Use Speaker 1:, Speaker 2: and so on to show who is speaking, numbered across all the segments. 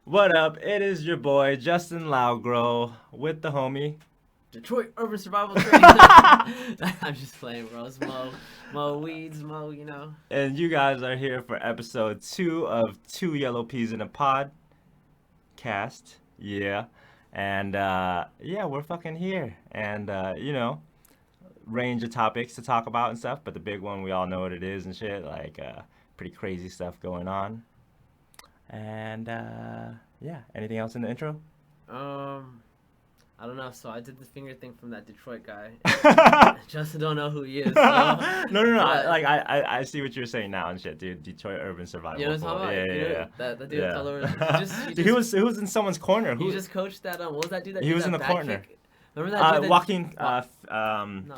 Speaker 1: What up? It is your boy Justin Laugro with the homie.
Speaker 2: Detroit Urban Survival Training. I'm just playing, bro. It's Mo Weeds, Mo, you know.
Speaker 1: And you guys are here for episode 2 of Two Yellow Peas in a Pod cast. Yeah. And yeah, we're fucking here. And range of topics to talk about and stuff, but the big one we all know what it is and shit, like pretty crazy stuff going on. And yeah, anything else in the intro?
Speaker 2: I don't know. So I did the finger thing from that Detroit guy. Justin don't know who he is. So.
Speaker 1: No. I see what you're saying now and shit, dude. Detroit Urban Survival.
Speaker 2: You know what I'm talking about?
Speaker 1: Yeah.
Speaker 2: That dude color.
Speaker 1: He was in someone's corner.
Speaker 2: He just coached that. What was that dude?
Speaker 1: He was in the corner.
Speaker 2: Kick? Remember that dude?
Speaker 1: Walking.
Speaker 2: No,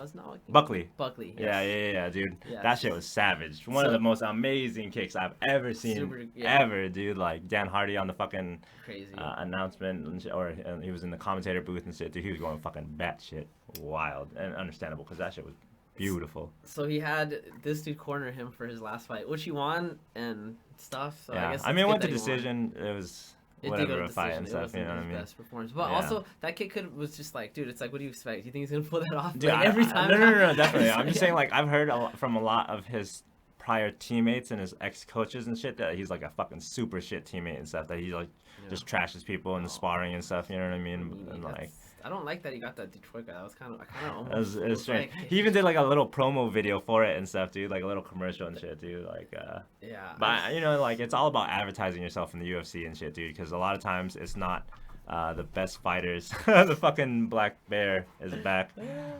Speaker 2: it's not walking.
Speaker 1: Buckley.
Speaker 2: Yes.
Speaker 1: Yeah, dude.
Speaker 2: Yeah.
Speaker 1: That shit was savage. One of the most amazing kicks I've ever seen. Ever, dude. Like Dan Hardy on the fucking
Speaker 2: crazy
Speaker 1: announcement, and shit, or he was in the commentator booth and shit. Dude, he was going fucking batshit wild and understandable because that shit was beautiful.
Speaker 2: So he had this dude corner him for his last fight, which he won and stuff. So
Speaker 1: yeah,
Speaker 2: I guess
Speaker 1: I mean, it went to decision. It was. Whatever a fight and stuff, you know what I mean?
Speaker 2: Best performance, but also that kid was just like, dude, it's like, what do you expect? Do you think he's gonna pull that off?
Speaker 1: Dude,
Speaker 2: like, every time?
Speaker 1: No, definitely. I'm just saying, like, I've heard from a lot of his prior teammates and his ex-coaches and shit that he's like a fucking super shit teammate and stuff. That he like just trashes people in the sparring and stuff. You know what I mean? And like, I
Speaker 2: don't like that he got that Detroit guy. That was kind of almost.
Speaker 1: It was strange. He even did like a little promo video for it and stuff, dude. Like a little commercial and shit, dude. Like,
Speaker 2: yeah.
Speaker 1: But you know, like it's all about advertising yourself in the UFC and shit, dude. Because a lot of times it's not the best fighters. The fucking black bear is back.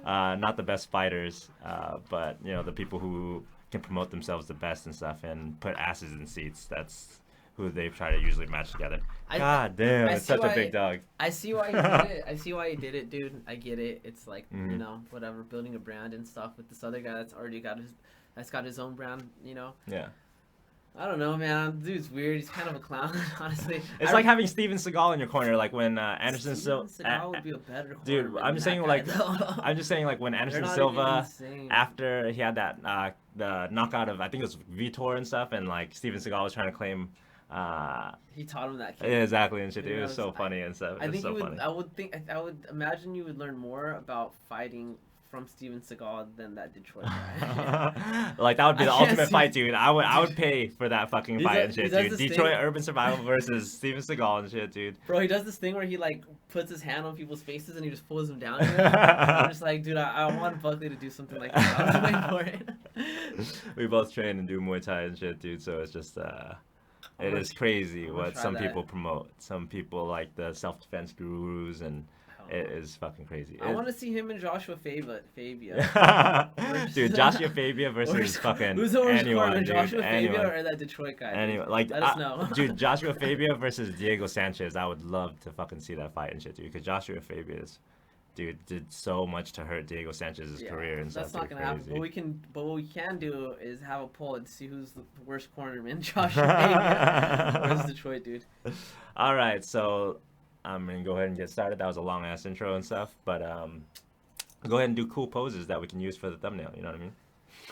Speaker 1: Not the best fighters, but you know the people who can promote themselves the best and stuff and put asses in seats. That's who they try to usually match together. God damn, it's such a big dog.
Speaker 2: I see why he did it. I see why he did it, dude. I get it. It's like, you know, whatever, building a brand and stuff with this other guy that's already got his own brand, you know?
Speaker 1: Yeah.
Speaker 2: I don't know, man. Dude's weird. He's kind of a clown, honestly.
Speaker 1: It's like having Steven Seagal in your corner, like when Anderson Silva.
Speaker 2: Seagal would be a better corner.
Speaker 1: Dude, I'm just saying, like when Anderson Silva, after he had that the knockout of, I think it was Vitor and stuff, and like Steven Seagal was trying to claim.
Speaker 2: He taught him that kick.
Speaker 1: Yeah, exactly, and shit. It was so funny and stuff.
Speaker 2: I think
Speaker 1: so funny.
Speaker 2: I would imagine you would learn more about fighting from Steven Seagal than that Detroit guy.
Speaker 1: Like that would be the ultimate fight, dude. I would pay for that fucking fight and shit, dude. Detroit Urban Survival versus Steven Seagal and shit, dude.
Speaker 2: Bro, he does this thing where he like puts his hand on people's faces and he just pulls them down. I'm just like, dude, I want Buckley to do something like that. I was waiting for it.
Speaker 1: We both train and do Muay Thai and shit, dude. So it's just it is crazy what some people promote. Some people like the self-defense gurus, and it is fucking crazy.
Speaker 2: I want to see him and Joshua Fabia.
Speaker 1: Dude, Joshua Fabia versus fucking
Speaker 2: who's the worst
Speaker 1: anyone,
Speaker 2: corner,
Speaker 1: dude.
Speaker 2: Joshua Fabia or that Detroit guy?
Speaker 1: Anyone, like,
Speaker 2: let us know.
Speaker 1: Dude, Joshua Fabia versus Diego Sanchez. I would love to fucking see that fight and shit, dude. Because Joshua Fabia did so much to hurt Diego Sanchez's career and stuff.
Speaker 2: That's not gonna happen. But what we can do is have a poll and see who's the worst cornerman, Joshua Fabia versus Detroit, dude.
Speaker 1: All right, so I'm gonna go ahead and get started. That was a long ass intro and stuff, but go ahead and do cool poses that we can use for the thumbnail. You know what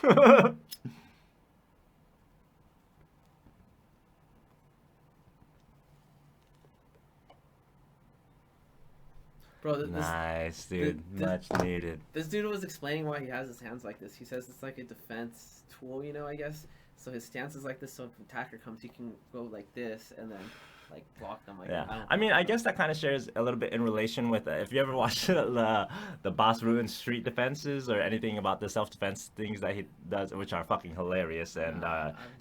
Speaker 1: I mean?
Speaker 2: Bro,
Speaker 1: nice, dude. Much needed.
Speaker 2: This dude was explaining why he has his hands like this. He says it's like a defense tool, you know, I guess. So his stance is like this, so if an attacker comes, he can go like this and then like block them. Like,
Speaker 1: yeah, I mean, I guess that kind of shares a little bit in relation with if you ever watched the Boss Ruin street defenses or anything about the self-defense things that he does, which are fucking hilarious and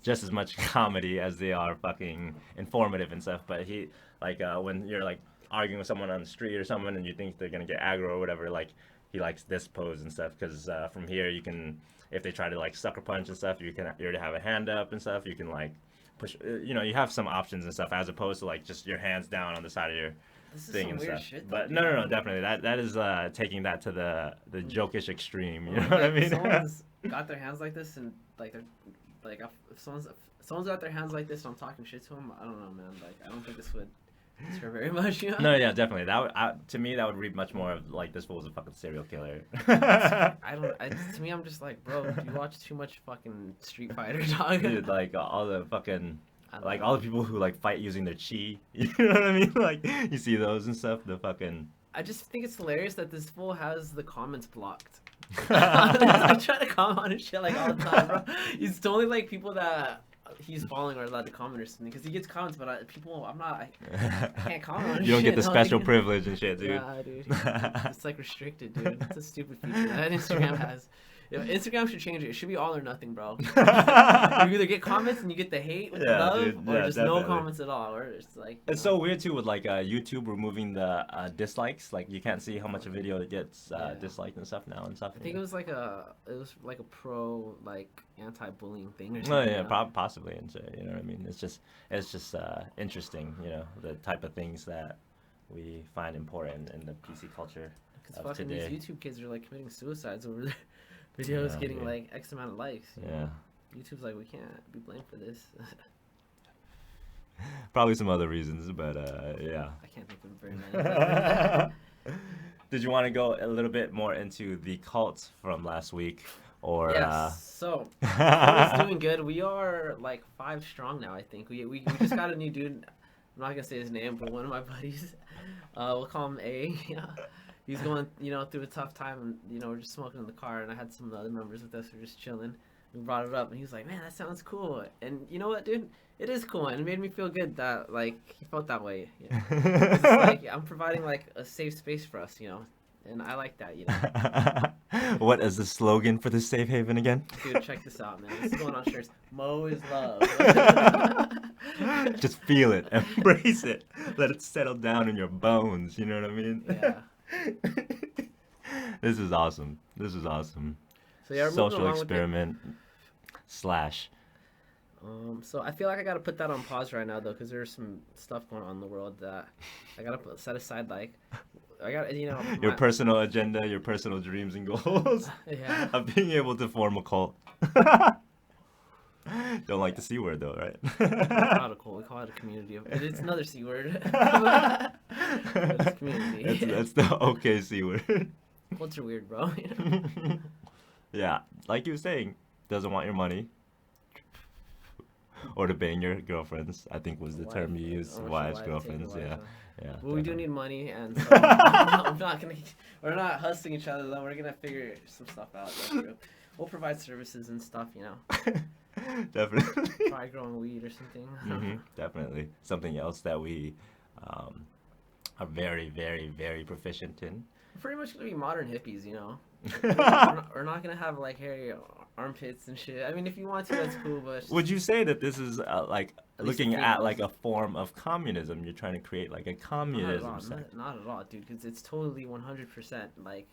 Speaker 1: just as much comedy as they are fucking informative and stuff. But he, like, when you're like arguing with someone on the street or someone and you think they're gonna get aggro or whatever, like he likes this pose and stuff because from here you can, if they try to like sucker punch and stuff, you already have a hand up and stuff. You can like push, you know, you have some options and stuff as opposed to like just your hands down on the side of your thing and stuff.
Speaker 2: Shit,
Speaker 1: but no, definitely that is taking that to the jokish extreme. You know what I mean?
Speaker 2: Someone's got their hands like this and like they're like if someone's got their hands like this and I'm talking shit to them, I don't know, man. Like I don't think this would sure very much, you know?
Speaker 1: No, yeah, definitely. That would, to me, that would read much more of like this fool's a fucking serial killer.
Speaker 2: To me, I'm just like, bro, you watch too much fucking Street Fighter, dog.
Speaker 1: Dude, like all the fucking Like all the people who like fight using their chi. You know what I mean? Like you see those and stuff. The fucking.
Speaker 2: I just think it's hilarious that this fool has the comments blocked. I try to comment on his shit like all the time, bro. He's totally like people that he's following are allowed to comment or something because he gets comments, but I can't comment on his
Speaker 1: You don't
Speaker 2: shit.
Speaker 1: get the special privilege and shit, dude.
Speaker 2: Yeah, dude. It's like restricted, dude. It's a stupid feature that Instagram has. You know, Instagram should change it. It should be all or nothing, bro. You either get comments and you get the hate with the love,
Speaker 1: dude,
Speaker 2: or just
Speaker 1: definitely.
Speaker 2: no comments at all. Or it's like
Speaker 1: It's so weird too with like YouTube removing the dislikes. Like you can't see how much a video gets disliked and stuff now and stuff.
Speaker 2: I think it was like a pro like anti-bullying thing or
Speaker 1: Oh
Speaker 2: something.
Speaker 1: yeah,
Speaker 2: you know?
Speaker 1: possibly and shit. You know what I mean? It's just interesting. You know, the type of things that we find important in the PC culture
Speaker 2: Because
Speaker 1: of
Speaker 2: fucking
Speaker 1: today.
Speaker 2: these YouTube kids are like committing suicides over their videos
Speaker 1: Yeah,
Speaker 2: getting
Speaker 1: dude.
Speaker 2: like X amount of likes. you know?
Speaker 1: Yeah.
Speaker 2: YouTube's like, we can't be blamed for this.
Speaker 1: Probably some other reasons, but yeah.
Speaker 2: I can't think of very many.
Speaker 1: Did you want to go a little bit more into the cult from last week, or?
Speaker 2: Yes. So it's doing good. We are like 5 strong now. I think we just got a new dude. I'm not gonna say his name, but one of my buddies. We'll call him A. He's going, through a tough time, and we're just smoking in the car, and I had some of the other members with us. We're just chilling. We brought it up, and he was like, "Man, that sounds cool." And you know what, dude? It is cool, and it made me feel good that like he felt that way. It's like I'm providing like a safe space for us, and I like that,
Speaker 1: What is the slogan for this safe haven again?
Speaker 2: Dude, check this out, man. This is going on shirts. Mo is love.
Speaker 1: Just feel it, embrace it, let it settle down in your bones. You know what I mean?
Speaker 2: Yeah.
Speaker 1: This is awesome.
Speaker 2: So yeah, we're moving
Speaker 1: Social
Speaker 2: along with it.
Speaker 1: experiment /
Speaker 2: So I feel like I gotta put that on pause right now though, because there's some stuff going on in the world that I gotta set aside. Like, I gotta,
Speaker 1: your personal agenda, your personal dreams and goals
Speaker 2: Yeah.
Speaker 1: of being able to form a cult. Don't like the C word though, right?
Speaker 2: Not a cult. We call it a community. It's another C word. It's community.
Speaker 1: That's the okay C word.
Speaker 2: Cults are weird, bro.
Speaker 1: Yeah, like you were saying, doesn't want your money. Or to bang your girlfriends, I think was the term you used. Wives, girlfriends, yeah. Yeah.
Speaker 2: Well, we do
Speaker 1: definitely.
Speaker 2: need money, and so I'm not gonna. We're not hustling each other though. We're gonna figure some stuff out. That's true. We'll provide services and stuff,
Speaker 1: Definitely.
Speaker 2: Try growing weed or something.
Speaker 1: Definitely. Something else that we are very, very, very proficient in.
Speaker 2: We're pretty much gonna be modern hippies, We're not gonna have like hairy armpits and shit. I mean, if you want to, that's cool. But
Speaker 1: Would you say that this is like
Speaker 2: At least
Speaker 1: looking
Speaker 2: the
Speaker 1: at
Speaker 2: females.
Speaker 1: like a form of communism? You're trying to create like a communism sect.
Speaker 2: not at all, dude. Because it's totally 100% like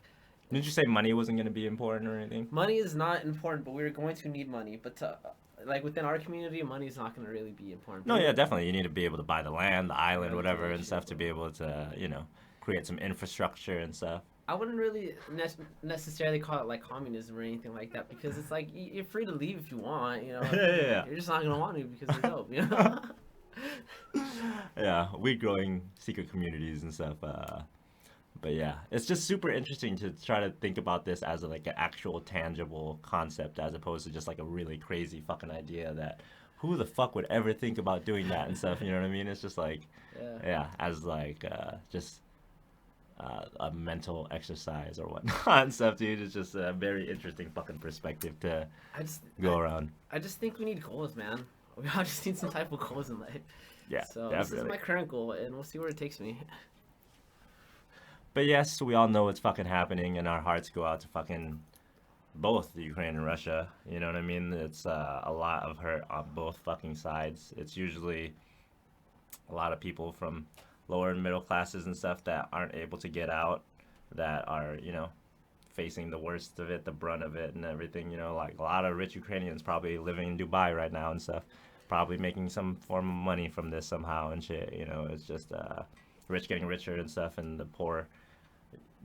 Speaker 1: Didn't you say money wasn't going to be important or anything?
Speaker 2: money is not important, but we're going to need money. But to, like within our community, money is not gonna really be important.
Speaker 1: No, yeah, definitely. You need to be able to buy the land, the island,
Speaker 2: Yeah,
Speaker 1: whatever,
Speaker 2: yeah,
Speaker 1: and stuff to be able to, create some infrastructure and stuff.
Speaker 2: I wouldn't really necessarily call it like communism or anything like that because it's like you're free to leave if you want,
Speaker 1: Yeah.
Speaker 2: You're just not gonna want to because you're dope,
Speaker 1: Yeah, weed growing secret communities and stuff. But yeah, it's just super interesting to try to think about this as like an actual tangible concept as opposed to just like a really crazy fucking idea that who the fuck would ever think about doing that and stuff, you know what I mean? It's just like, yeah, as like just a mental exercise or whatnot and stuff, dude. It's just a very interesting fucking perspective to go around.
Speaker 2: I just think we need goals, man. We all just need some type of goals in life.
Speaker 1: Yeah,
Speaker 2: So
Speaker 1: definitely.
Speaker 2: this is my current goal, and we'll see where it takes me.
Speaker 1: But yes, we all know what's fucking happening, and our hearts go out to fucking both the Ukraine and Russia. You know what I mean? It's a lot of hurt on both fucking sides. It's usually a lot of people from lower and middle classes and stuff that aren't able to get out, that are, facing the worst of it, the brunt of it and everything. Like a lot of rich Ukrainians probably living in Dubai right now and stuff, probably making some form of money from this somehow and shit. It's just rich getting richer and stuff, and the poor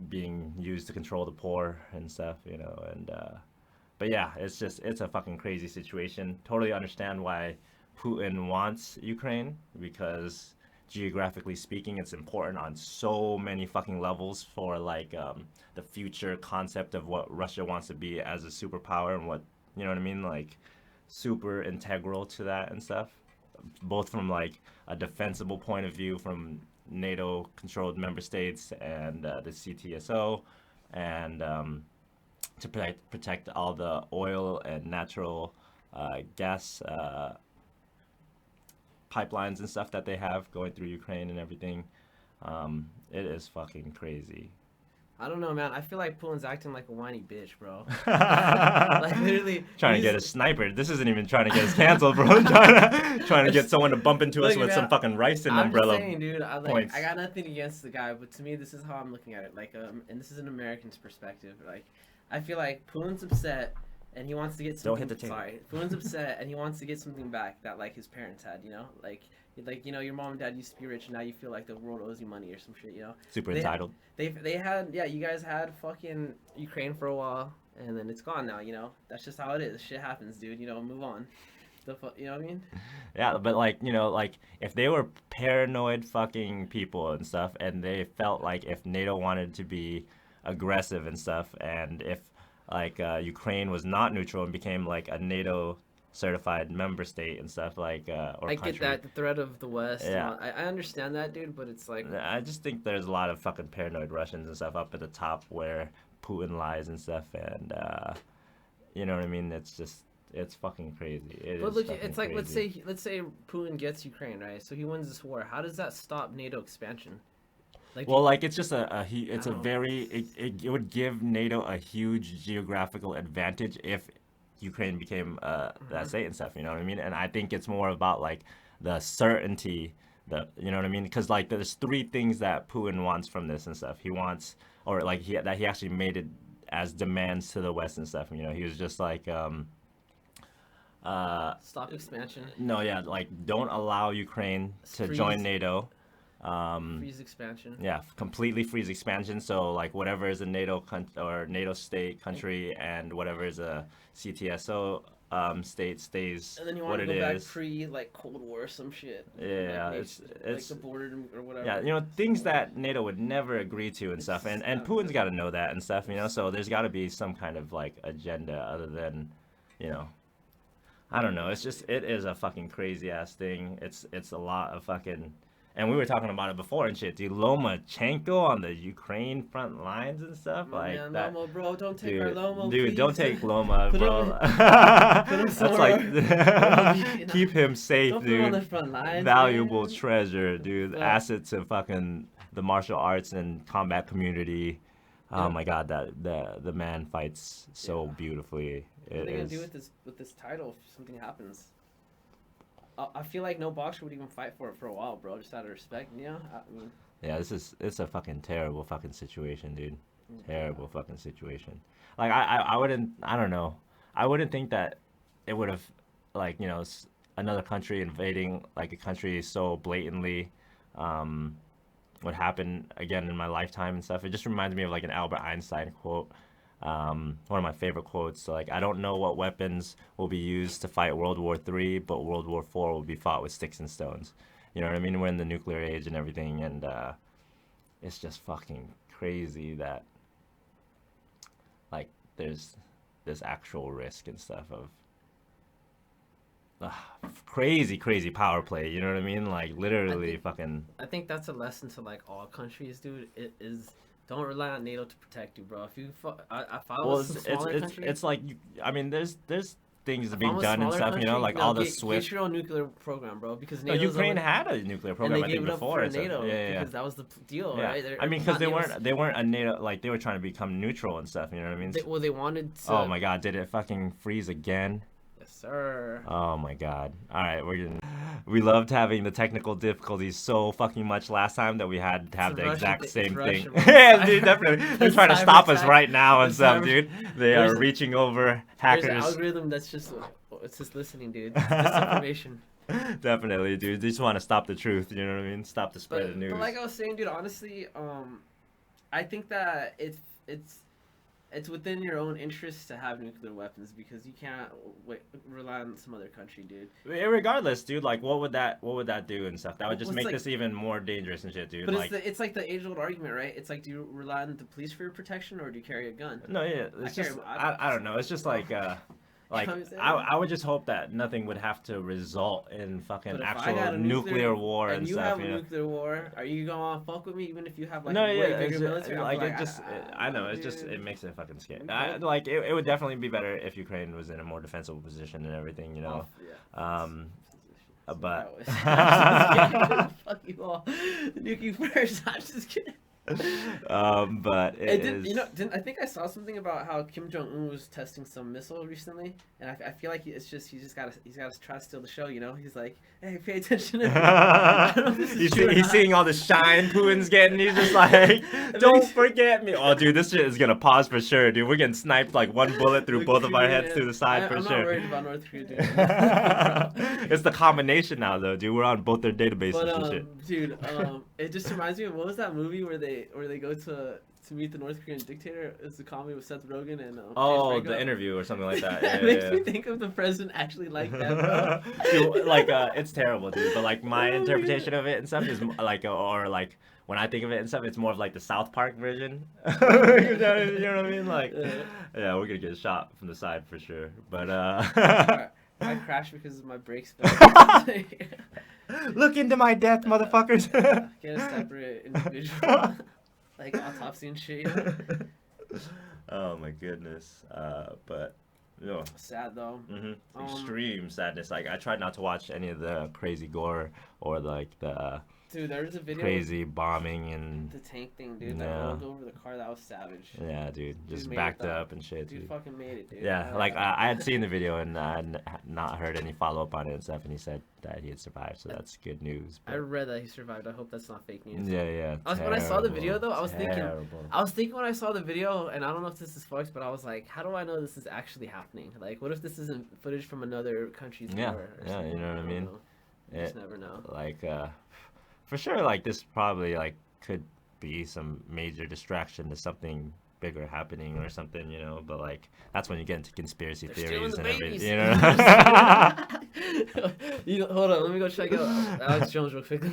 Speaker 1: being used to control the poor and stuff, and but yeah, it's a fucking crazy situation. Totally understand why Putin wants Ukraine, because geographically speaking, it's important on so many fucking levels for like the future concept of what Russia wants to be as a superpower and what, you know what I mean, like super integral to that and stuff. both from like a defensible point of view from NATO-controlled member states and the CTSO, and to protect all the oil and natural gas pipelines and stuff that they have going through Ukraine and everything. It is fucking crazy.
Speaker 2: I don't know, man. I feel like Putin's acting like a whiny bitch, bro. Like literally
Speaker 1: trying to get us sniped. This isn't even trying to get us canceled, bro. trying to get someone to bump into us with some fucking rice and umbrella.
Speaker 2: I'm just saying, dude.
Speaker 1: Points.
Speaker 2: I got nothing against the guy, but to me, this is how I'm looking at it. Like, and this is an American's perspective. Like, I feel like Putin's upset and he wants to get something.
Speaker 1: Don't hit the table.
Speaker 2: Sorry, Putin's upset and he wants to get something back that like his parents had. You know, like you know, your mom and dad used to be rich and now you feel like the world owes you money or some shit. You know,
Speaker 1: super entitled.
Speaker 2: They had you guys had fucking Ukraine for a while and then it's gone now. You know, that's just how it is. Shit happens, dude. You know, move on. You know what I mean?
Speaker 1: Yeah, but like, you know, like if they were paranoid fucking people and stuff, and they felt like if NATO wanted to be aggressive and stuff, and if like Ukraine was not neutral and became like a NATO certified member state and stuff, like or
Speaker 2: I
Speaker 1: country.
Speaker 2: get that, the threat of the West.
Speaker 1: Yeah.
Speaker 2: I understand that, dude, but it's like
Speaker 1: I just think there's a lot of fucking paranoid Russians and stuff up at the top where Putin lies and stuff, and you know what I mean? It's fucking crazy.
Speaker 2: But look, it's like crazy. let's say Putin gets Ukraine, right? So he wins this war. How does that stop NATO expansion? Like,
Speaker 1: well, like it's just it would give NATO a huge geographical advantage if Ukraine became that state and stuff. You know what I mean? And I think it's more about like the certainty, you know what I mean? Because like there's three things that Putin wants from this and stuff. He wants, or like he actually made it as demands to the West and stuff. You know, he was just like.
Speaker 2: Stop expansion.
Speaker 1: No, yeah, like don't allow Ukraine to join NATO.
Speaker 2: Freeze expansion.
Speaker 1: Yeah, completely freeze expansion. So like whatever is a NATO or NATO state country and whatever is a CTSO state stays
Speaker 2: and then you
Speaker 1: what
Speaker 2: want to
Speaker 1: it
Speaker 2: go back
Speaker 1: is.
Speaker 2: like Cold War or some shit.
Speaker 1: Yeah,
Speaker 2: like,
Speaker 1: it's
Speaker 2: like the border or whatever.
Speaker 1: Yeah, you know, things that NATO would never agree to and stuff. And Putin's got to know that and stuff, you know. So there's got to be some kind of like agenda other than, you know, I don't know. It is a fucking crazy ass thing. It's a lot of fucking, and we were talking about it before and shit. Dude, Lomachenko on the Ukraine front lines and stuff like that.
Speaker 2: Loma, bro, don't take
Speaker 1: Dude,
Speaker 2: our Loma.
Speaker 1: Dude,
Speaker 2: please.
Speaker 1: don't take Loma, bro.
Speaker 2: Put him
Speaker 1: That's
Speaker 2: somewhere.
Speaker 1: keep him safe,
Speaker 2: don't
Speaker 1: dude.
Speaker 2: Put him on the front lines,
Speaker 1: Valuable
Speaker 2: man.
Speaker 1: treasure, dude.
Speaker 2: But,
Speaker 1: asset to fucking the martial arts and combat community.
Speaker 2: Yeah.
Speaker 1: Oh my God, the man fights so beautifely.
Speaker 2: What are they gonna do with this title if something happens? I feel like no boxer would even fight for it for a while, bro. Just out of respect, you know. I mean,
Speaker 1: yeah, it's a fucking terrible fucking situation, dude. Terrible fucking situation. Like I don't know. I wouldn't think that it would have, like, you know, another country invading like a country so blatantly would happen again in my lifetime and stuff. It just reminds me of like an Albert Einstein quote. One of my favorite quotes. So, like, I don't know what weapons will be used to fight World War III, but World War IV will be fought with sticks and stones. You know what I mean? We're in the nuclear age and everything, and it's just fucking crazy that, like, there's this actual risk and stuff of crazy power play. You know what I mean? Like, literally
Speaker 2: I think that's a lesson to like all countries, dude. It is. Don't rely on NATO to protect you, bro. If you, I follow some smaller country.
Speaker 1: It's like, I mean, there's things being done and stuff, you know, like all the SWIFT.
Speaker 2: Get your own nuclear program, bro, because
Speaker 1: NATO's Ukraine had a nuclear program, I think, before.
Speaker 2: And they gave it up for NATO,
Speaker 1: yeah.
Speaker 2: because that was the deal,
Speaker 1: yeah.
Speaker 2: right?
Speaker 1: I mean, because they weren't a NATO, like they were trying to become neutral and stuff. You know what I mean?
Speaker 2: They wanted to.
Speaker 1: Oh my God! Did it fucking freeze again?
Speaker 2: Yes, sir.
Speaker 1: Oh my God! All right, we loved having the technical difficulties so fucking much last time that we had to have the exact same thing. Yeah, dude, definitely. They're trying to stop us right now and stuff, dude. They are reaching over hackers.
Speaker 2: There's an algorithm that's just listening, dude. Disinformation.
Speaker 1: Definitely, dude. They just want to stop the truth. You know what I mean? Stop the spread of news.
Speaker 2: But like I was saying, dude, honestly, I think that it's within your own interest to have nuclear weapons because you can't rely on some other country, dude.
Speaker 1: Regardless, dude, like what would that do and stuff? That would just make this even more dangerous and shit, dude.
Speaker 2: But
Speaker 1: like,
Speaker 2: it's like the age-old argument, right? It's like, do you rely on the police for your protection or do you carry a gun?
Speaker 1: No, yeah, it's just I don't know. It's just like Like,
Speaker 2: You know what I'm saying?
Speaker 1: I would just hope that nothing would have to result in fucking
Speaker 2: But if I
Speaker 1: actual
Speaker 2: got a
Speaker 1: nuclear war and
Speaker 2: you
Speaker 1: stuff.
Speaker 2: have a
Speaker 1: You know?
Speaker 2: nuclear war, are you gonna fuck with me even if you have like
Speaker 1: No,
Speaker 2: a way
Speaker 1: yeah,
Speaker 2: bigger
Speaker 1: it's
Speaker 2: military? I'll be
Speaker 1: like it just. I know it's just
Speaker 2: dude.
Speaker 1: it makes it fucking scary.
Speaker 2: Okay.
Speaker 1: Like it would definitely be better if Ukraine was in a more defensible position and everything. You know. But
Speaker 2: fuck you all. Nuke you first. I'm just kidding.
Speaker 1: but it is...
Speaker 2: You know, I think I saw something about how Kim Jong Un was testing some missile recently, and I feel like he's just gotta try to steal the show. You know, he's like, hey, pay attention.
Speaker 1: He's seeing all the shine Putin's getting. He's just like, don't forget me. Oh, dude, this shit is gonna pause for sure, dude. We're getting sniped like one bullet through both of our heads through the side for sure.
Speaker 2: I'm not worried about North Korea, dude.
Speaker 1: It's the combination now, though, dude. We're on both their databases and shit.
Speaker 2: Dude, it just reminds me of, what was that movie where they go to meet the North Korean dictator? It's the comedy with Seth Rogen and
Speaker 1: The Interview or something like that.
Speaker 2: It makes me think of the president actually like that, bro.
Speaker 1: Dude, like it's terrible, dude. But like my interpretation of it and stuff is like, or like when I think of it and stuff, it's more of like the South Park version. You know what I mean? Like, yeah, we're gonna get shot from the side for sure. But
Speaker 2: I crashed because of my brakes.
Speaker 1: Look into my death, motherfuckers.
Speaker 2: Get a separate individual. Like autopsy and shit. You know?
Speaker 1: Oh my goodness. But you know,
Speaker 2: sad though.
Speaker 1: Extreme sadness. Like I tried not to watch any of the crazy gore or like the
Speaker 2: dude, there was a video
Speaker 1: crazy bombing and
Speaker 2: the tank thing, dude. That rolled over the car. That was savage.
Speaker 1: Yeah, dude, just backed up and shit.
Speaker 2: Dude, fucking made it, dude.
Speaker 1: Yeah, like I had seen the video and I had not heard any follow up on it and stuff, and he said that he had survived, so that's good news.
Speaker 2: But I read that he survived. I hope that's not fake news.
Speaker 1: Yeah.
Speaker 2: When I saw the video though, I was thinking when I saw the video, and I don't know if this is fucked, but I was like, how do I know this is actually happening? Like, what if this isn't footage from another country's war?
Speaker 1: Yeah, you know what I mean.
Speaker 2: You just never know.
Speaker 1: Like, for sure, like this probably like could be some major distraction to something bigger happening or something, you know. But like that's when you get into conspiracy theories and everything, you know.
Speaker 2: Hold on, let me go check out Alex Jones real quick.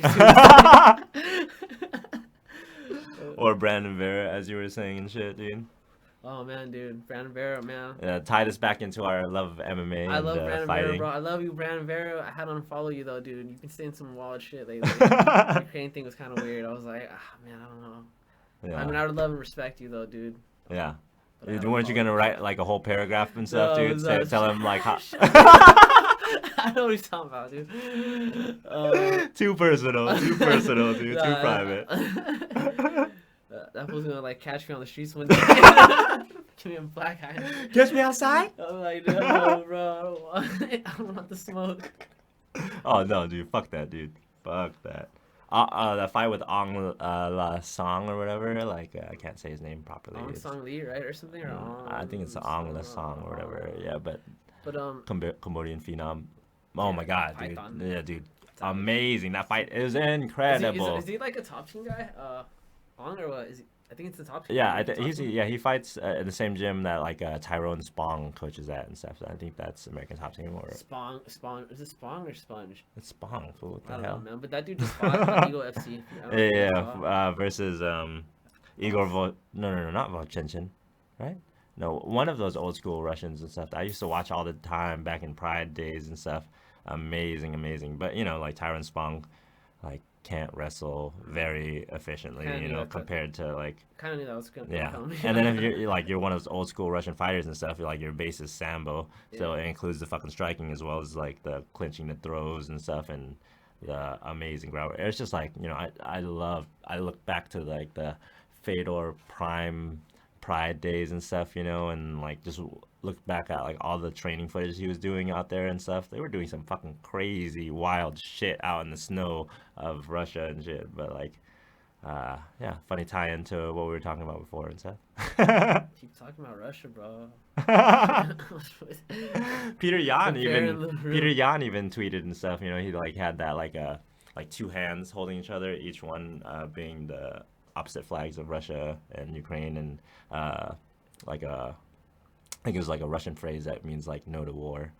Speaker 1: Or Brandon Vera, as you were saying and shit, dude.
Speaker 2: Oh man, dude, Brandon Vera, man.
Speaker 1: Yeah, tie this back into our love of MMA.
Speaker 2: I love Brandon
Speaker 1: fighting.
Speaker 2: Vera, bro. I love you, Brandon Vera. I had to unfollow you though, dude. You've been saying some wild shit lately. The Ukraine thing was kind of weird. I was like, man, I don't know. Yeah. I mean, I would love and respect you though, dude.
Speaker 1: Yeah. Weren't you gonna write like a whole paragraph and stuff, dude? Tell him like how.
Speaker 2: I know what he's talking about, dude.
Speaker 1: Too personal, dude. Too private.
Speaker 2: That was gonna like catch me on the streets one day. Give me a black eye.
Speaker 1: Catch me outside?
Speaker 2: I'm like, no, bro. I don't want the smoke.
Speaker 1: Oh no, dude. Fuck that, dude. Fuck that. That fight with Ong La Song or whatever. Like I can't say his name properly.
Speaker 2: Ong Song Lee, right, or something? Or
Speaker 1: I think it's Ong La Song or whatever. Yeah, but Cambodian phenom. Oh my god, dude.
Speaker 2: Python.
Speaker 1: Yeah, dude. Amazing. That fight is incredible.
Speaker 2: Is he like a top team guy? Ong or what? Is he? I think it's the top team.
Speaker 1: Yeah, he fights in the same gym that like Tyrone Spong coaches at and stuff. So I think that's American Top Team or
Speaker 2: Spong. Is it Spong or Sponge?
Speaker 1: It's Spong. So what the
Speaker 2: I don't
Speaker 1: hell?
Speaker 2: know, man. But that dude just fought on Eagle FC.
Speaker 1: Versus Igor not Volchenchin, right? No, one of those old school Russians and stuff that I used to watch all the time back in Pride days and stuff. Amazing. But you know, like Tyrone Spong, like can't wrestle very efficiently, compared to like.
Speaker 2: Kind of knew that was gonna come.
Speaker 1: And then if you're one of those old school Russian fighters and stuff, your base is sambo, so it includes the fucking striking as well as like the clinching, the throws and stuff, and the amazing ground. It's just like I look back to like the Fedor Prime Pride days and stuff, and like just look back at like all the training footage he was doing out there and stuff. They were doing some fucking crazy wild shit out in the snow of Russia and shit. But like funny tie into what we were talking about before and stuff.
Speaker 2: Keep talking about Russia, bro.
Speaker 1: Peter Yan even tweeted and stuff. He like had that like two hands holding each other, each one being the opposite flags of Russia and Ukraine, and I think it was like a Russian phrase that means like no to war.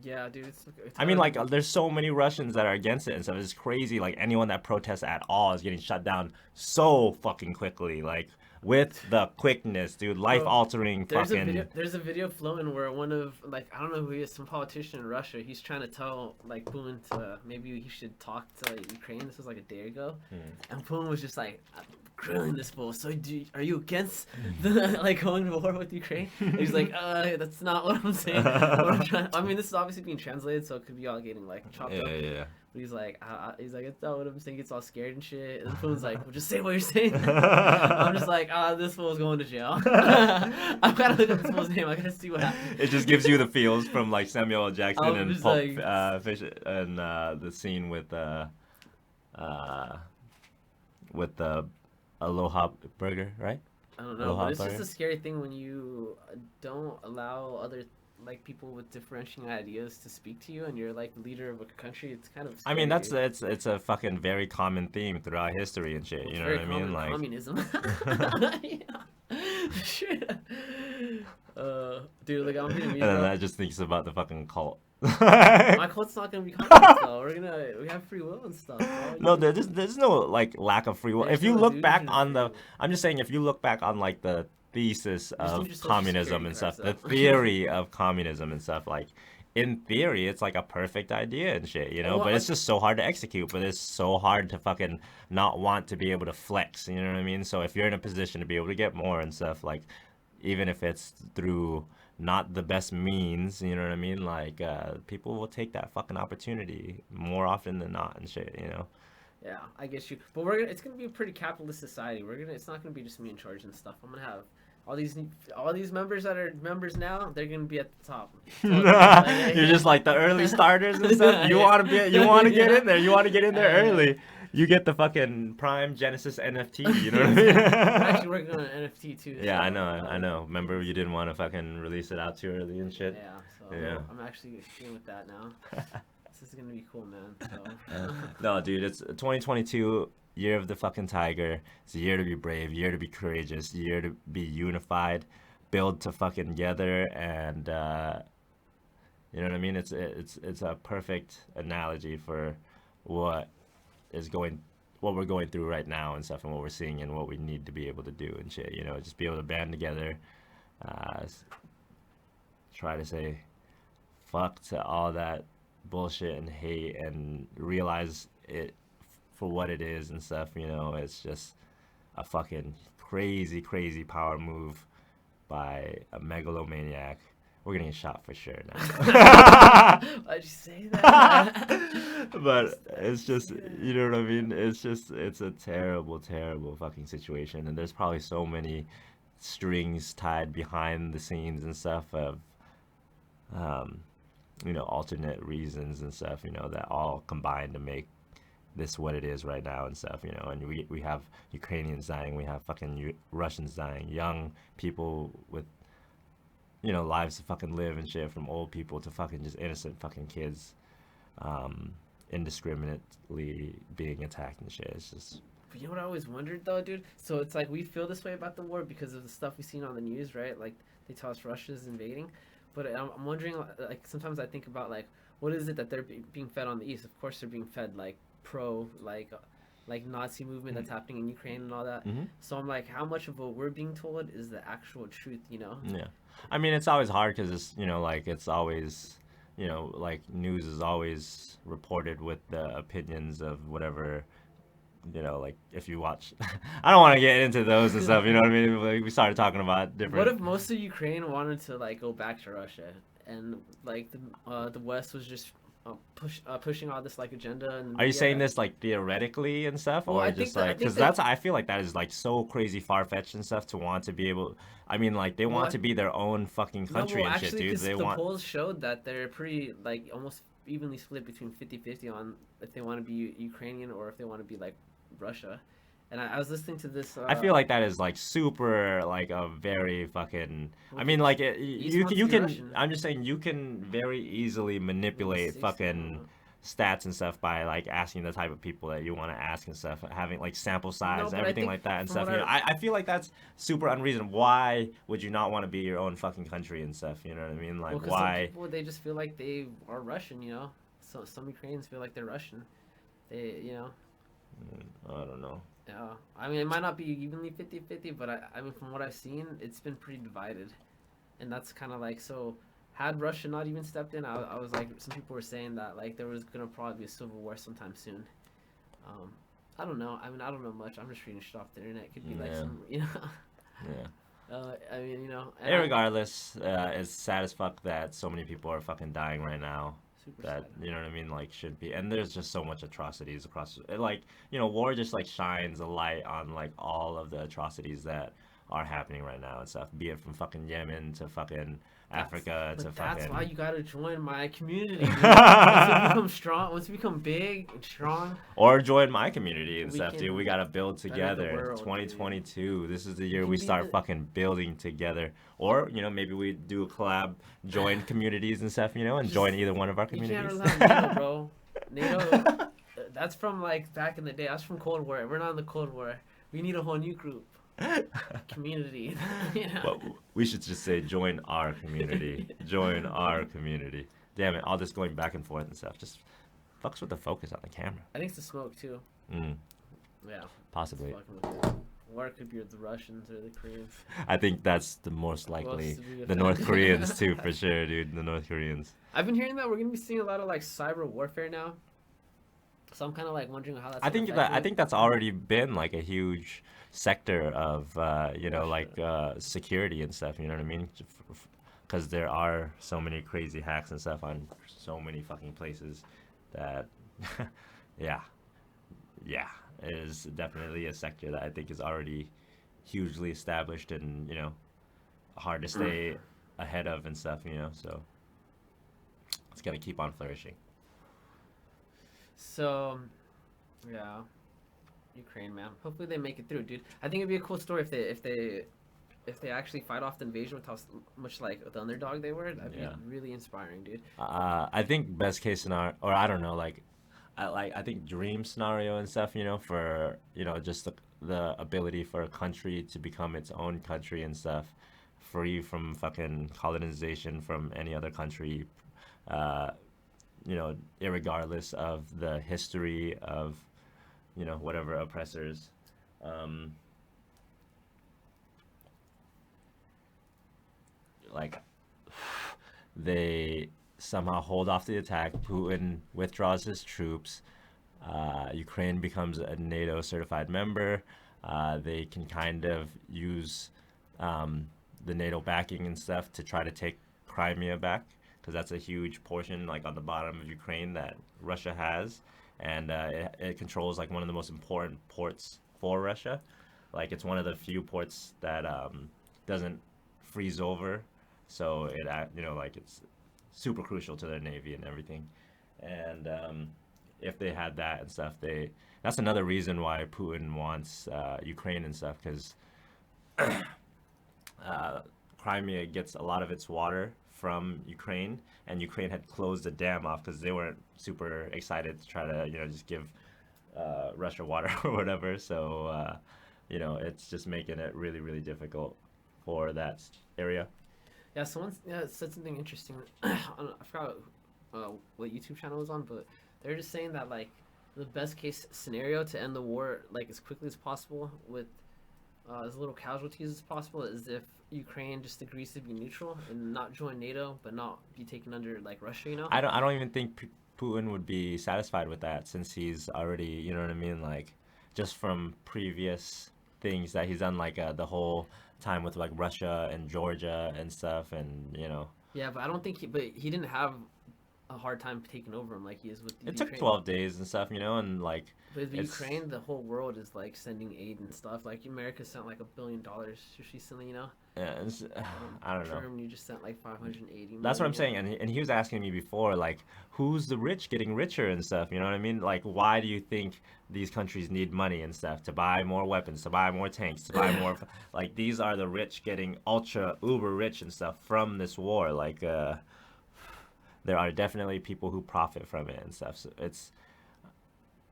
Speaker 2: Yeah, dude.
Speaker 1: I mean, like, there's so many Russians that are against it and stuff. It's crazy. Like, anyone that protests at all is getting shut down so fucking quickly. Like, with the quickness, dude. Life-altering fucking.
Speaker 2: There's a video flowing where one of, like, I don't know who he is, some politician in Russia. He's trying to tell, like, Putin to maybe he should talk to Ukraine. This was like a day ago, and Putin was just like, "I'm grilling this fool. So are you against the like going to war with Ukraine?" And he's like, that's not what I'm saying. I mean, this is obviously being translated, so it could be all getting like chopped up.
Speaker 1: Yeah.
Speaker 2: But he's like, it's not what I'm saying. It's all scared and shit. And Putin's like, well, just say what you're saying. I'm just like, this fool's going to jail. I've got to look up this fool's name. I got to see what happens.
Speaker 1: It just gives you the feels from like Samuel L. Jackson and Pulp Fish and the scene with the Aloha Burger, right?
Speaker 2: I don't know,
Speaker 1: Aloha
Speaker 2: but it's
Speaker 1: Burger.
Speaker 2: just a scary thing when you don't allow other like people with differentiating ideas to speak to you, and you're like the leader of a country. It's kind of scary,
Speaker 1: I mean,
Speaker 2: dude.
Speaker 1: it's a fucking very common theme throughout history and shit. You know what I mean? Like
Speaker 2: communism. Shit. Dude, like I'm being
Speaker 1: and then that just thinks about the fucking cult.
Speaker 2: My cult's not gonna be communist though. We have free will and stuff.
Speaker 1: No, there's no like lack of free will. If you look back on I'm just saying, if you look back on like the thesis of communism and stuff, the theory of communism and stuff, like in theory it's like a perfect idea and shit, you know, but it's just so hard to execute, but it's so hard to fucking not want to be able to flex, you know what I mean? So if you're in a position to be able to get more and stuff, like even if it's through not the best means, you know what I mean, like people will take that fucking opportunity more often than not and shit, you know.
Speaker 2: Yeah, I guess you. But it's gonna be a pretty capitalist society. It's not gonna be just me in charge and stuff. I'm gonna have all these members that are members now. They're gonna be at the top. So
Speaker 1: you're just like the early starters and stuff. You want to get in there. You want to get in there early. You get the fucking Prime Genesis NFT. You know what I mean?
Speaker 2: I'm actually working on an NFT too.
Speaker 1: Yeah, I know. Remember, you didn't want to fucking release it out too early and shit.
Speaker 2: Yeah. So I'm actually dealing with that now. This is gonna be cool, man. So.
Speaker 1: No, dude, it's 2022, year of the fucking tiger. It's a year to be brave, year to be courageous, year to be unified, build to fucking together, and you know what I mean. It's a perfect analogy for what we're going through right now and stuff, and what we're seeing and what we need to be able to do and shit. You know, just be able to band together, try to say fuck to all that bullshit and hate and realize it for what it is and stuff, you know. It's just a fucking crazy power move by a megalomaniac. We're gonna get shot for sure now.
Speaker 2: Why'd you say that?
Speaker 1: But it's just, you know what I mean, it's a terrible fucking situation, and there's probably so many strings tied behind the scenes and stuff of you know, alternate reasons and stuff, you know, that all combine to make this what it is right now and stuff, you know. And we have Ukrainians dying, we have fucking Russians dying, young people with, you know, lives to fucking live and shit, from old people to fucking just innocent fucking kids, indiscriminately being attacked and shit. It's just...
Speaker 2: But you know what I always wondered though, dude? So it's like we feel this way about the war because of the stuff we've seen on the news, right? Like they tell us Russia's invading. But I'm wondering, like, sometimes I think about, like, what is it that they're being fed on the East? Of course, they're being fed, like, like Nazi movement that's happening in Ukraine and all that. Mm-hmm. So I'm like, how much of what we're being told is the actual truth, you know?
Speaker 1: Yeah. I mean, it's always hard because it's, you know, like, it's always, you know, like, news is always reported with the opinions of whatever, you know, like, if you watch... I don't want to get into those and stuff, you know what I mean? Like, we started talking about different...
Speaker 2: What if most of Ukraine wanted to, like, go back to Russia, and, like, the West was just pushing all this, like, agenda? And,
Speaker 1: are you saying this, like, theoretically and stuff? Well, or just, like... Because I feel like that is, like, so crazy far-fetched and stuff to want to be able... I mean, like, they want to be their own fucking country and shit, dude.
Speaker 2: The polls showed that they're pretty, like, almost evenly split between 50-50 on if they want to be Ukrainian or if they want to be, like, Russia. And I was listening to this. I
Speaker 1: feel like that is like super, like a very fucking. I mean, like you can. Russian. I'm just saying you can very easily manipulate fucking stats and stuff by like asking the type of people that you want to ask and stuff, having like sample size, everything like that and stuff. You know, I feel like that's super unreasonable. Why would you not want to be your own fucking country and stuff? You know what I mean? Like why?
Speaker 2: Some people, they just feel like they are Russian. You know, so some Ukrainians feel like they're Russian. They, you know.
Speaker 1: I don't know.
Speaker 2: Yeah, I mean, it might not be evenly 50-50, but I mean, from what I've seen, it's been pretty divided. And that's kind of like, so had Russia not even stepped in, I was like, some people were saying that like there was gonna probably be a civil war sometime soon. Um, I don't know. I mean, I don't know much. I'm just reading shit off the internet. It could be like
Speaker 1: Yeah.
Speaker 2: some,
Speaker 1: Yeah.
Speaker 2: I mean,
Speaker 1: Irregardless, it's sad as fuck that so many people are fucking dying right now.
Speaker 2: super
Speaker 1: That,
Speaker 2: sad.
Speaker 1: you know what I mean, like, should be. And there's just so much atrocities across, like, war just like shines a light on like all of the atrocities that are happening right now and stuff, be it from fucking Yemen to fucking Africa to
Speaker 2: That's why
Speaker 1: fucking
Speaker 2: you gotta join my community, dude. Once we become strong, once we become big and strong,
Speaker 1: or join my community and
Speaker 2: we
Speaker 1: stuff, dude. We
Speaker 2: can
Speaker 1: gotta build
Speaker 2: better the
Speaker 1: together.
Speaker 2: world,
Speaker 1: 2022, this is the
Speaker 2: You
Speaker 1: year
Speaker 2: can
Speaker 1: we
Speaker 2: be
Speaker 1: start
Speaker 2: the-
Speaker 1: fucking building together. Or, maybe we do a collab, join communities and stuff, and
Speaker 2: Just-
Speaker 1: join either one of our
Speaker 2: You can't
Speaker 1: communities.
Speaker 2: rely on NATO, bro. NATO, that's from like back in the day. That's from Cold War. We're not in the Cold War. We need a whole new group, community.
Speaker 1: But we should just say join our community. Join our community. Damn it, all this going back and forth and stuff just fucks with the focus on the camera.
Speaker 2: I think it's the smoke too. Yeah,
Speaker 1: Possibly.
Speaker 2: fucking with it. Or it could be the Russians or the Koreans.
Speaker 1: I think that's the most likely.
Speaker 2: to be
Speaker 1: The North
Speaker 2: offended.
Speaker 1: Koreans too, for sure, dude. The North Koreans.
Speaker 2: I've been hearing that we're gonna be seeing a lot of like cyber warfare now. So I'm kind of like wondering how that's.
Speaker 1: I think
Speaker 2: gonna
Speaker 1: that
Speaker 2: affect
Speaker 1: I
Speaker 2: me.
Speaker 1: think that's already been like a huge sector of security and stuff. You know what I mean? Because there are so many crazy hacks and stuff on so many fucking places that, yeah, it is definitely a sector that I think is already hugely established and hard to stay ahead of and stuff. So it's gonna keep on flourishing.
Speaker 2: So, yeah, Ukraine, man. Hopefully they make it through, dude. I think it'd be a cool story if they actually fight off the invasion with how much like the underdog they were. That'd
Speaker 1: Yeah.
Speaker 2: be really inspiring, dude.
Speaker 1: I think best case scenario, or I don't know, I think dream scenario and stuff, for just the ability for a country to become its own country and stuff, free from fucking colonization from any other country, irregardless of the history of whatever oppressors. Like they somehow hold off the attack. Putin withdraws his troops. Ukraine becomes a NATO certified member. They can kind of use the NATO backing and stuff to try to take Crimea back, because that's a huge portion, like on the bottom of Ukraine, that Russia has, and it controls like one of the most important ports for Russia. Like it's one of the few ports that doesn't freeze over, so it's super crucial to their navy and everything. And if they had that and stuff, that's another reason why Putin wants Ukraine and stuff, because Crimea gets a lot of its water from Ukraine, and Ukraine had closed the dam off because they weren't super excited to try to just give Russia water or whatever. So it's just making it really, really difficult for that area.
Speaker 2: Yeah, someone said something interesting. I forgot what YouTube channel it was on, but they're just saying that like the best case scenario to end the war like as quickly as possible with as little casualties as possible is if Ukraine just agrees to be neutral and not join NATO, but not be taken under like Russia.
Speaker 1: I don't even think Putin would be satisfied with that, since he's already, you know what I mean, like just from previous things that he's done, like the whole time with like Russia and Georgia and stuff, and
Speaker 2: Yeah, but I don't think he didn't have a hard time taking over him like he is with
Speaker 1: it
Speaker 2: Ukraine.
Speaker 1: took 12 days and stuff, and like
Speaker 2: With
Speaker 1: it's-
Speaker 2: Ukraine, the whole world is like sending aid and stuff. Like America sent like $1 billion just recently,
Speaker 1: yeah, I don't know.
Speaker 2: Germany just sent like 580.
Speaker 1: That's what I'm
Speaker 2: million.
Speaker 1: saying, and he was asking me before, like, who's the rich getting richer and stuff, you know what I mean? Like, why do you think these countries need money and stuff to buy more weapons, to buy more tanks, to buy more, like, these are the rich getting ultra uber rich and stuff from this war. Like, there are definitely people who profit from it and stuff, so it's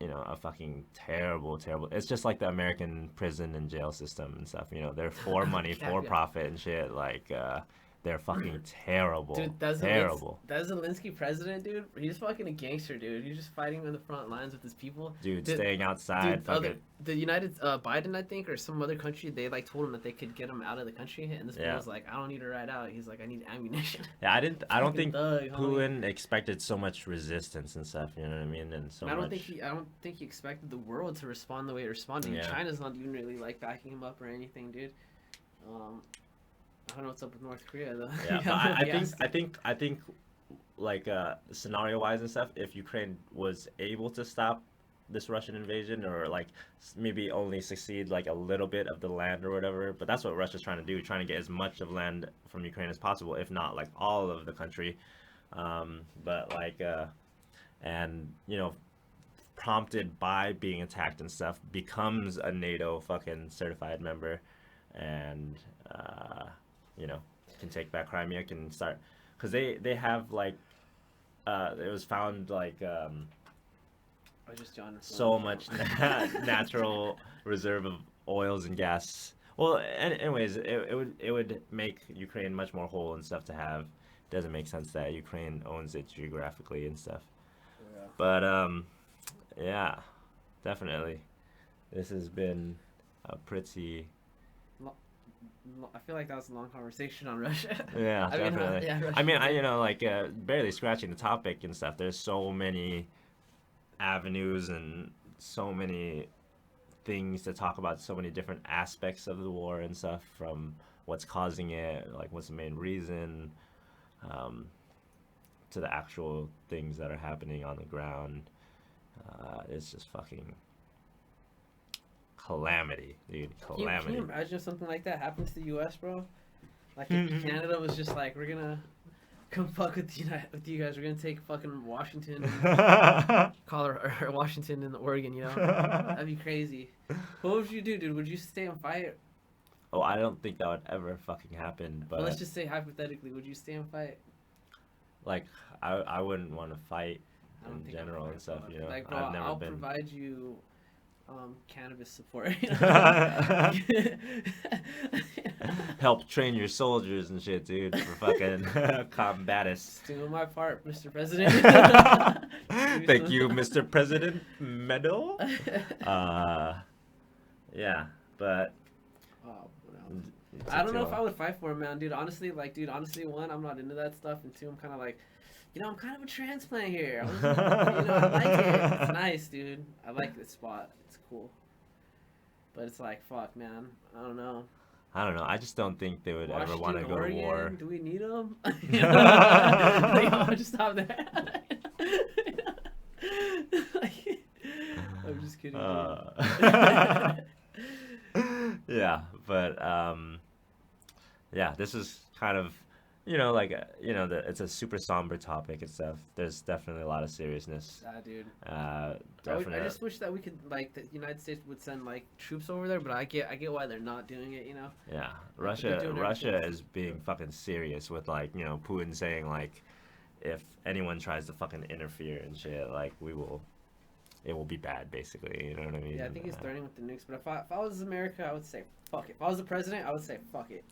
Speaker 1: a fucking terrible, it's just like the American prison and jail system and stuff, they're for money, for
Speaker 2: Yeah.
Speaker 1: profit and shit, like they're fucking terrible.
Speaker 2: Dude,
Speaker 1: Terrible.
Speaker 2: That Zelensky president, dude. He's fucking a gangster, dude. He's just fighting on the front lines with his people.
Speaker 1: Dude, staying outside.
Speaker 2: The United Biden, I think, or some other country, they like told him that they could get him out of the country, and this man was like, I don't need to ride out. He's like, I need ammunition.
Speaker 1: Yeah, I don't think
Speaker 2: thug,
Speaker 1: Putin expected so much resistance and stuff. You know what I mean? And so
Speaker 2: I don't think he expected the world to respond the way it responded.
Speaker 1: Yeah.
Speaker 2: China's not even really like backing him up or anything, dude. I don't know what's up with North Korea though.
Speaker 1: Yeah, but I think like scenario wise and stuff, if Ukraine was able to stop this Russian invasion, or like maybe only succeed like a little bit of the land or whatever, but that's what Russia's trying to do, trying to get as much of land from Ukraine as possible, if not like all of the country. But like and you know, prompted by being attacked and stuff, becomes a NATO fucking certified member, and you know, can take back Crimea, can start, because they have like it was found like so much natural reserve of oils and gas. Well, anyways, it would make Ukraine much more whole and stuff to have. Doesn't make sense that Ukraine owns it geographically and stuff. Yeah. But yeah, definitely, this has been a pretty.
Speaker 2: I feel like that was a long conversation on Russia.
Speaker 1: Yeah, definitely.
Speaker 2: Russia.
Speaker 1: I mean, you know, like barely scratching the topic and stuff. There's so many avenues and so many things to talk about, so many different aspects of the war and stuff, from what's causing it, like what's the main reason, to the actual things that are happening on the ground. It's just fucking calamity, dude. Calamity.
Speaker 2: Can you imagine if something like that happened to the U.S., bro? Like if Canada was just like, we're gonna come fuck with you guys. We're gonna take fucking Washington, Colorado, or Washington and Oregon. You know, that'd be crazy. What would you do, dude? Would you stay and fight?
Speaker 1: Oh, I don't think that would ever fucking happen. But
Speaker 2: let's just say hypothetically, would you stay and fight?
Speaker 1: Like, I wouldn't want to fight in general and stuff. You know,
Speaker 2: like, bro, I'll provide you cannabis support.
Speaker 1: Help train your soldiers and shit, dude, for fucking combatists.
Speaker 2: Doing my part, Mr. President.
Speaker 1: Thank you, Mr. President. Medal. Yeah, but
Speaker 2: I don't know if I would fight for him, man, dude. Honestly, one, I'm not into that stuff, and two, I'm kind of like, you know, I'm kind of a transplant here. I like it. It's nice, dude. I like this spot. It's cool. But it's like, fuck, man. I don't know.
Speaker 1: I just don't think they would ever want to go to war.
Speaker 2: Do we need them? Like, just stop there. I'm just kidding.
Speaker 1: Yeah, but yeah, this is kind of, you know, like, you know, it's a super somber topic and stuff. There's definitely a lot of seriousness.
Speaker 2: Dude.
Speaker 1: Definitely.
Speaker 2: I just wish that we could, like, the United States would send like troops over there, but I get why they're not doing it, you know.
Speaker 1: Yeah, Russia is being fucking serious with, like, you know, Putin saying, like, if anyone tries to fucking interfere and shit, like, it will be bad, basically. You know what I mean?
Speaker 2: Yeah, I think he's threatening with the nukes. But if I was America, I would say fuck it. If I was the president, I would say fuck it.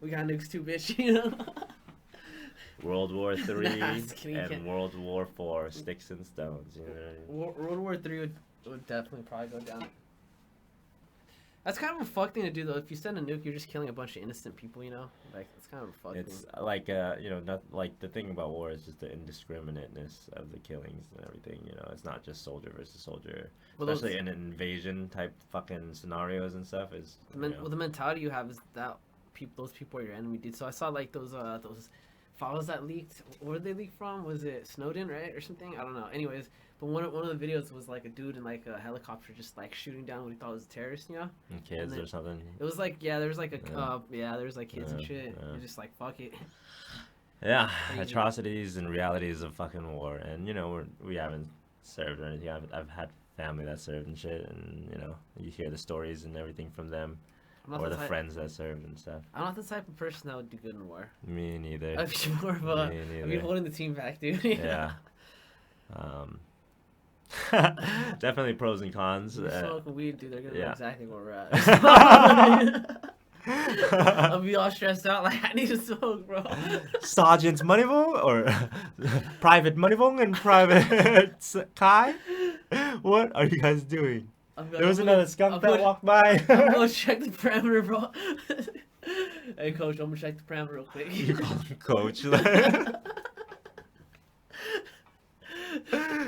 Speaker 2: We got nukes too, bitch. You know.
Speaker 1: World War III and World War IV, sticks and stones. You know what I mean?
Speaker 2: World War III would definitely probably go down. That's kind of a fuck thing to do, though. If you send a nuke, you're just killing a bunch of innocent people, you know? Like, it's kind of a fuck thing.
Speaker 1: It's like, you know, not like the thing about war is just the indiscriminateness of the killings and everything, you know? It's not just soldier versus soldier. Well, especially in invasion type fucking scenarios and stuff. Well,
Speaker 2: the mentality you have is that those people are your enemy, dude. So I saw, like, those files that leaked. Where did they leak from? Was it Snowden, right? Or something? I don't know. Anyways, but one of the videos was like a dude in like a helicopter just like shooting down what he thought was a terrorist, you know?
Speaker 1: And kids or something.
Speaker 2: It was like, yeah, there was like there was like kids and shit. You're just like, fuck it.
Speaker 1: Yeah, crazy. Atrocities and realities of fucking war. And, you know, we haven't served or anything. I've had family that served and shit, and, you know, you hear the stories and everything from them. Or the friends that served and stuff. I'm
Speaker 2: not the type of person that would do good in war.
Speaker 1: Me neither.
Speaker 2: I'd be more of I'd be holding the team back, dude.
Speaker 1: Yeah. Definitely pros and cons.
Speaker 2: Smoking weed, dude. They're gonna know exactly where we're at. I'll be all stressed out like I need to smoke, bro.
Speaker 1: Sergeant Moneyvong or Private Moneyvong and Private Kai? What are you guys doing? There was another skunk that walked by.
Speaker 2: I'm gonna check the parameter, bro. Hey, coach, I'm gonna check the parameter real quick.
Speaker 1: You call him coach.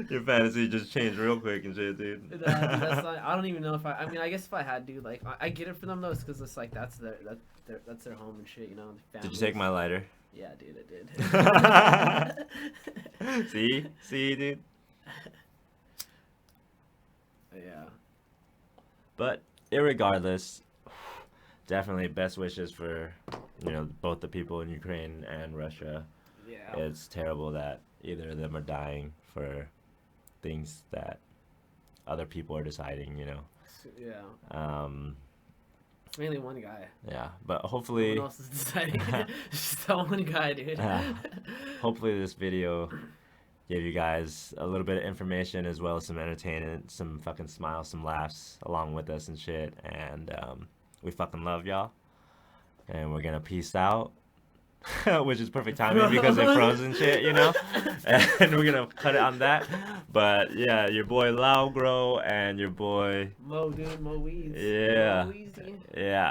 Speaker 1: Your fantasy just changed real quick and shit, dude.
Speaker 2: That's not, I don't even know if I mean, I guess if I had to, like, I get it for them though, because it's like that's their home and shit, you know.
Speaker 1: Did you take my lighter?
Speaker 2: Yeah, dude, I
Speaker 1: did. See, dude.
Speaker 2: Yeah.
Speaker 1: But irregardless, definitely best wishes for, you know, both the people in Ukraine and Russia.
Speaker 2: Yeah.
Speaker 1: It's terrible that either of them are dying for things that other people are deciding, you know.
Speaker 2: Yeah. It's mainly one guy.
Speaker 1: Yeah, but hopefully.
Speaker 2: No one else is deciding. It's just that one guy, dude.
Speaker 1: Hopefully this video gave you guys a little bit of information as well as some entertainment, some fucking smiles, some laughs along with us and shit. And we fucking love y'all. And we're gonna peace out. Which is perfect timing because they froze and shit, you know? And we're gonna cut it on that. But yeah, your boy Lao Grow and your boy
Speaker 2: Mo, dude, Mo Weeds.
Speaker 1: Yeah.
Speaker 2: Mo Weezy.
Speaker 1: Yeah.